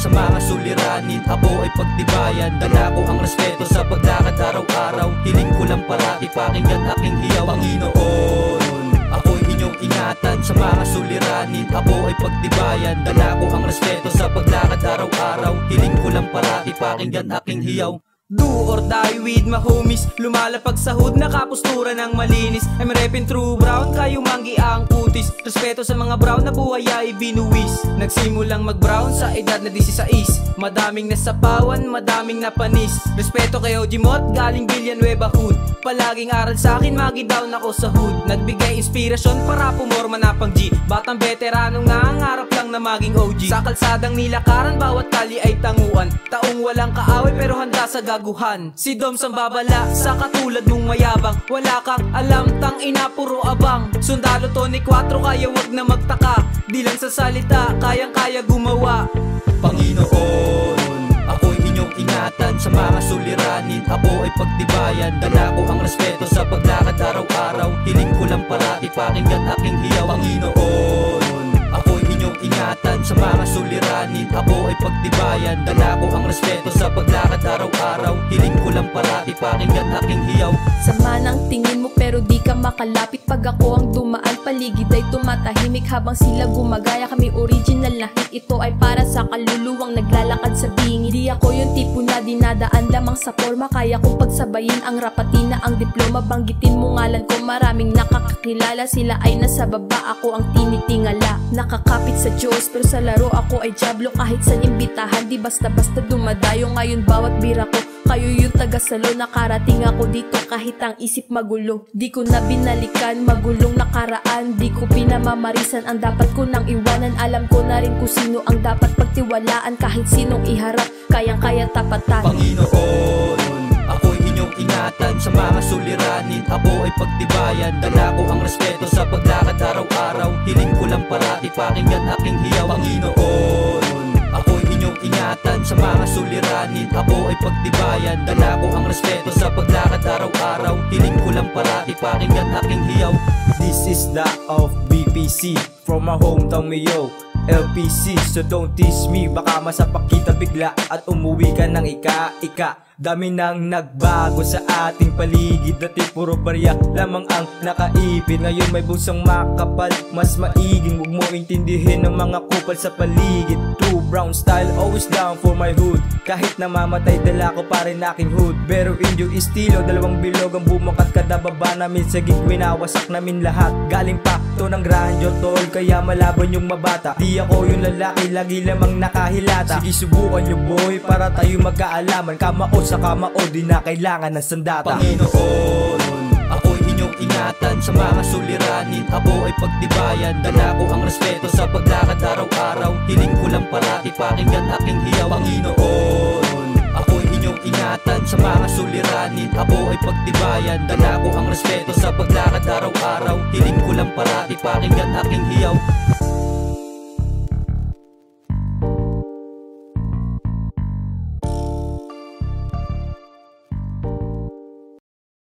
sa mga suliranin, ako ay pagtibayan. Dala ko ang respeto sa paglakad araw-araw. Hiling ko lang parati pakinggan aking hiyaw. Panginoon, ako'y inyong ingatan sa mga suliranin, ako ay pagtibayan. Dala ko ang respeto sa paglakad araw-araw. Hiling ko lang parati pakinggan aking hiyaw. Do or die with my homies. Lumalapag sa hood, nakapostura ng malinis. I'm reppin' true brown, kayo manggi ang kutis. Respeto sa mga brown na buhay ay binuwis. Nagsimulang mag-brown sa edad na 16. Madaming nasapawan, madaming napanis. Respeto kay OG Mot, galing Villanueva Hood. Palaging aral sa akin, magi down ako sa hood. Nagbigay inspirasyon para pumorma na pang G. Batang veterano nga, ang harap lang na maging OG. Sa kalsadang nilakaran, bawat kali ay tanguan. Taong walang kaaway pero handa sa gaguhan. Si Dom sang babala sa katulad mong mayabang. Wala kang alam, tang ina puro abang. Sundalo Tony 4 kaya wag na magtaka. Di lang sa salita, kayang-kaya gumawa. Panginoon, ako'y inyong ingatan sa mga suliranin, ako ay pagtibayan. Dala ko ang respeto sa paglakad araw-araw. Hiling ko lang parati pakinggan aking hiyaw. Panginoon, ako'y inyong ingatan sa mga suliranin, ako ay pagtibayan. Dala ko ang respeto sa paglakad araw-araw. Hiling ko lang parati pakinggan aking hiyaw. Sama ng tingin mo pero di ka makalapit. Pag ako ang dumaan, paligid ay tumatahimik. Habang sila gumagaya, kami original na hit. Ito ay para sa kaluluwang naglalakad sa bingit. Di ako yung tipo na dinadaan lamang sa forma. Kaya kong pagsabayin ang rapatina, ang diploma. Banggitin mo ngalan ko, maraming nakakakilala. Sila ay nasa baba, ako ang tinitingala. Nakakapit sa Diyos pero sa laro ako ay diablo. Kahit saan imbitahan, di basta-basta dumadayo. Ngayon bawat bira ko, kayo yung taga-salo. Nakarating ako dito kahit ang isip magulo. Di ko na binalikan, magulong nakaraan. Di ko pinamamarisan ang dapat ko nang iwanan. Alam ko na rin kung sino ang dapat pagtiwalaan. Kahit sinong iharap, kayang-kaya tapatan. Panginoon, ako'y inyong ingatan sa mga suliranin, ako ay pagtibayan. Dala ko ang respeto sa paglakad araw-araw. Hiling ko lang parati pakinggan aking hiyaw. Panginoon, ako'y inyong ingatan sa mga suliranin, ako ay pagtibayan. Dala ko ang respeto sa paglakad araw-araw. Hiling ko lang parati pakinggan aking hiyaw. This is the of BPC from my hometown Mayo LPC, so don't tease me. Baka masapak kita bigla at umuwi ka ng ika-ika. Dami nang nagbago sa ating paligid. Dati puro barya lamang ang nakaipit. Ngayon may busang makapal, mas maiging. Huwag mo intindihin ng mga kupal sa paligid. True brown style, always down for my hood. Kahit namamatay dala ko pa rin aking hood. Pero inyong estilo, dalawang bilog ang bumakat. Kada baba namin sa gig, winawasak namin lahat. Galing pa to ng grandeur tol, kaya malaban yung mabata. Di ako yung lalaki, lagi lamang nakahilata. Sige subukan nyo boy, para tayo magkaalaman. Kamao sa kamao, di na kailangan ng sandata. Panginoon, ako'y inyong ingatan sa mga suliranin, ako ay pagtibayan. Dala ko ang respeto sa paglakad araw-araw. Hiling ko lang parati pakinggan aking hiyaw. Panginoon, ako'y inyong ingatan sa mga suliranin, ako ay pagtibayan. Dala ko ang respeto sa paglakad araw-araw. Hiling ko lang parati pakinggan aking hiyaw.